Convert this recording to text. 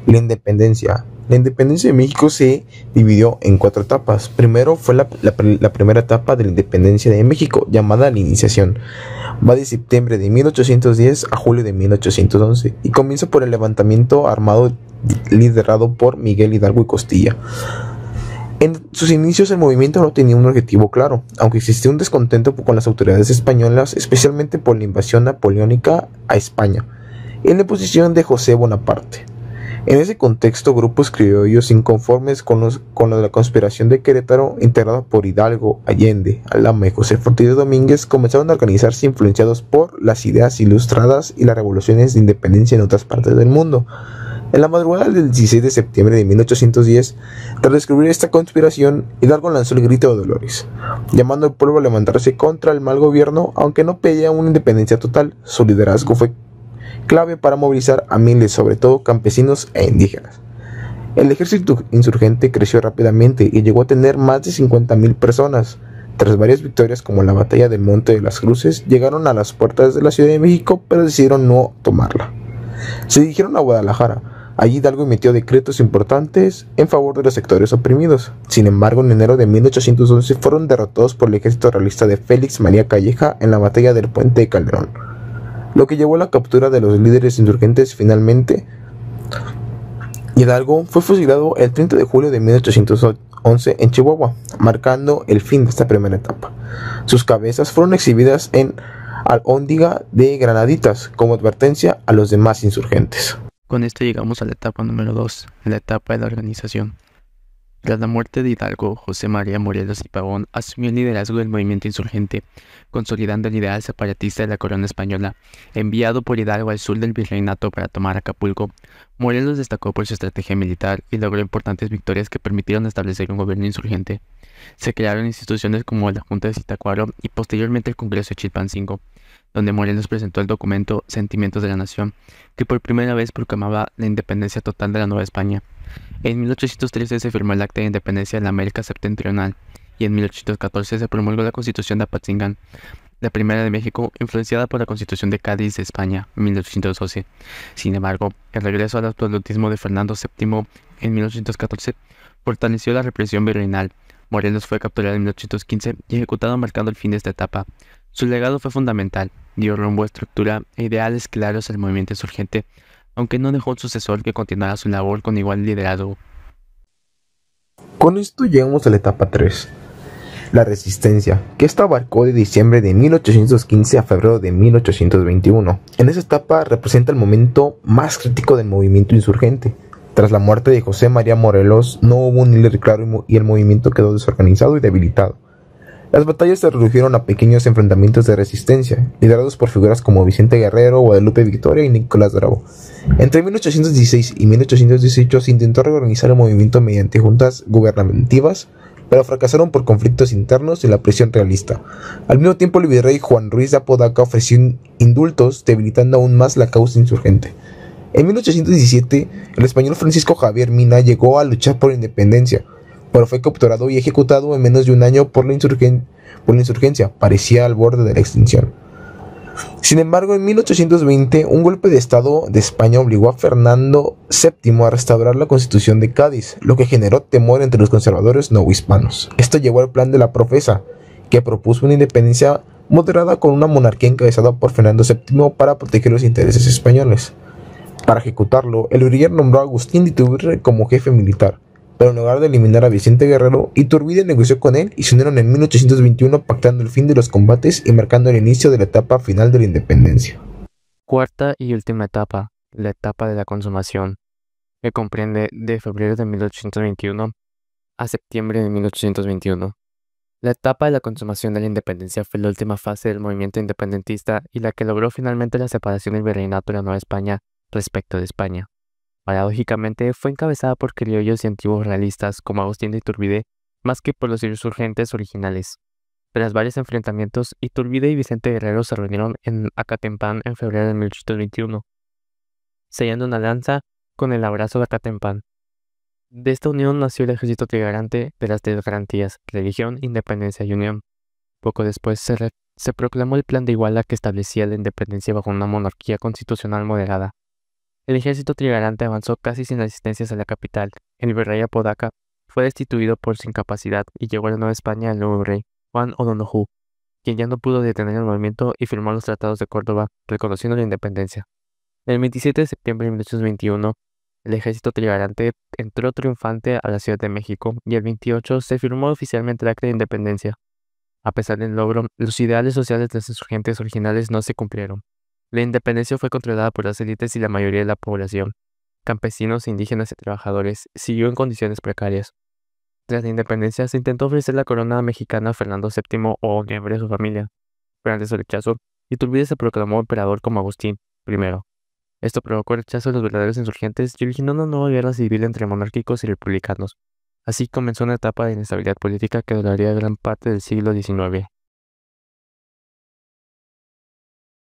La independencia. La independencia de México se dividió en cuatro etapas. Primero fue la primera etapa de la independencia de México, llamada la iniciación. Va de septiembre de 1810 a julio de 1811 y comienza por el levantamiento armado liderado por Miguel Hidalgo y Costilla. En sus inicios el movimiento no tenía un objetivo claro, aunque existía un descontento con las autoridades españolas, especialmente por la invasión napoleónica a España, en la posición de José Bonaparte. En ese contexto, grupos criollos inconformes con la conspiración de Querétaro, integrada por Hidalgo, Allende, Aldama y José Portillo Domínguez, comenzaron a organizarse influenciados por las ideas ilustradas y las revoluciones de independencia en otras partes del mundo. En la madrugada del 16 de septiembre de 1810, tras descubrir esta conspiración, Hidalgo lanzó el grito de Dolores, llamando al pueblo a levantarse contra el mal gobierno, aunque no pedía una independencia total. Su liderazgo fue clave para movilizar a miles, sobre todo campesinos e indígenas. El ejército insurgente creció rápidamente y llegó a tener más de 50,000 personas. Tras varias victorias como la batalla del Monte de las Cruces, llegaron a las puertas de la Ciudad de México, pero decidieron no tomarla. Se dirigieron a Guadalajara. Allí Hidalgo emitió decretos importantes en favor de los sectores oprimidos. Sin embargo, en enero de 1811 fueron derrotados por el ejército realista de Félix María Calleja en la batalla del Puente de Calderón, lo que llevó a la captura de los líderes insurgentes. Finalmente, Hidalgo fue fusilado el 30 de julio de 1811 en Chihuahua, marcando el fin de esta primera etapa. Sus cabezas fueron exhibidas en Alhóndiga de Granaditas como advertencia a los demás insurgentes. Con esto llegamos a la etapa número 2, la etapa de la organización. Tras la muerte de Hidalgo, José María Morelos y Pavón asumió el liderazgo del movimiento insurgente, consolidando el ideal separatista de la corona española. Enviado por Hidalgo al sur del virreinato para tomar Acapulco, Morelos destacó por su estrategia militar y logró importantes victorias que permitieron establecer un gobierno insurgente. Se crearon instituciones como la Junta de Zitácuaro y posteriormente el Congreso de Chilpancingo, donde Morelos presentó el documento Sentimientos de la Nación, que por primera vez proclamaba la independencia total de la Nueva España. En 1813 se firmó el Acta de Independencia de la América Septentrional y en 1814 se promulgó la Constitución de Apatzingán, la primera de México, influenciada por la Constitución de Cádiz de España en 1812. Sin embargo, el regreso al absolutismo de Fernando VII en 1814 fortaleció la represión virreinal. Morelos fue capturado en 1815 y ejecutado marcando el fin de esta etapa. Su legado fue fundamental, dio rumbo, estructura e ideales claros al movimiento insurgente, aunque no dejó un sucesor que continuara su labor con igual liderazgo. Con esto llegamos a la etapa 3, la resistencia, que esta abarcó de diciembre de 1815 a febrero de 1821. En esa etapa representa el momento más crítico del movimiento insurgente. Tras la muerte de José María Morelos, no hubo un líder claro y el movimiento quedó desorganizado y debilitado. Las batallas se redujeron a pequeños enfrentamientos de resistencia, liderados por figuras como Vicente Guerrero, Guadalupe Victoria y Nicolás Bravo. Entre 1816 y 1818 se intentó reorganizar el movimiento mediante juntas gubernativas, pero fracasaron por conflictos internos y la presión realista. Al mismo tiempo, el virrey Juan Ruiz de Apodaca ofreció indultos, debilitando aún más la causa insurgente. En 1817, el español Francisco Javier Mina llegó a luchar por la independencia, pero fue capturado y ejecutado en menos de un año por la insurgencia. Parecía al borde de la extinción. Sin embargo, en 1820, un golpe de Estado de España obligó a Fernando VII a restaurar la Constitución de Cádiz, lo que generó temor entre los conservadores novohispanos. Esto llevó al plan de la Profesa, que propuso una independencia moderada con una monarquía encabezada por Fernando VII para proteger los intereses españoles. Para ejecutarlo, el virrey nombró a Agustín de Iturbide como jefe militar, pero en lugar de eliminar a Vicente Guerrero, Iturbide negoció con él y se unieron en 1821 pactando el fin de los combates y marcando el inicio de la etapa final de la independencia. Cuarta y última etapa, la etapa de la consumación, que comprende de febrero de 1821 a septiembre de 1821. La etapa de la consumación de la independencia fue la última fase del movimiento independentista y la que logró finalmente la separación del virreinato de la Nueva España respecto de España. Paradójicamente, fue encabezada por criollos y antiguos realistas como Agustín de Iturbide, más que por los insurgentes originales. Tras varios enfrentamientos, Iturbide y Vicente Guerrero se reunieron en Acatempán en febrero de 1821, sellando una alianza con el Abrazo de Acatempán. De esta unión nació el ejército trigarante de las tres garantías: religión, independencia y unión. Poco después se proclamó el Plan de Iguala, que establecía la independencia bajo una monarquía constitucional moderada. El ejército trigarante avanzó casi sin resistencias a la capital. El virrey Apodaca fue destituido por su incapacidad y llegó a la Nueva España el nuevo rey, Juan O'Donoghue, quien ya no pudo detener el movimiento y firmó los tratados de Córdoba, reconociendo la independencia. El 27 de septiembre de 1821, el ejército trigarante entró triunfante a la Ciudad de México y el 28 se firmó oficialmente el Acta de Independencia. A pesar del logro, los ideales sociales de los insurgentes originales no se cumplieron. La independencia fue controlada por las élites y la mayoría de la población. Campesinos, indígenas y trabajadores siguió en condiciones precarias. Tras la independencia se intentó ofrecer la corona mexicana a Fernando VII o a un miembro de su familia, pero ante su rechazo, Iturbide se proclamó emperador como Agustín I. Esto provocó el rechazo de los verdaderos insurgentes y originó una nueva guerra civil entre monárquicos y republicanos. Así comenzó una etapa de inestabilidad política que duraría gran parte del siglo XIX.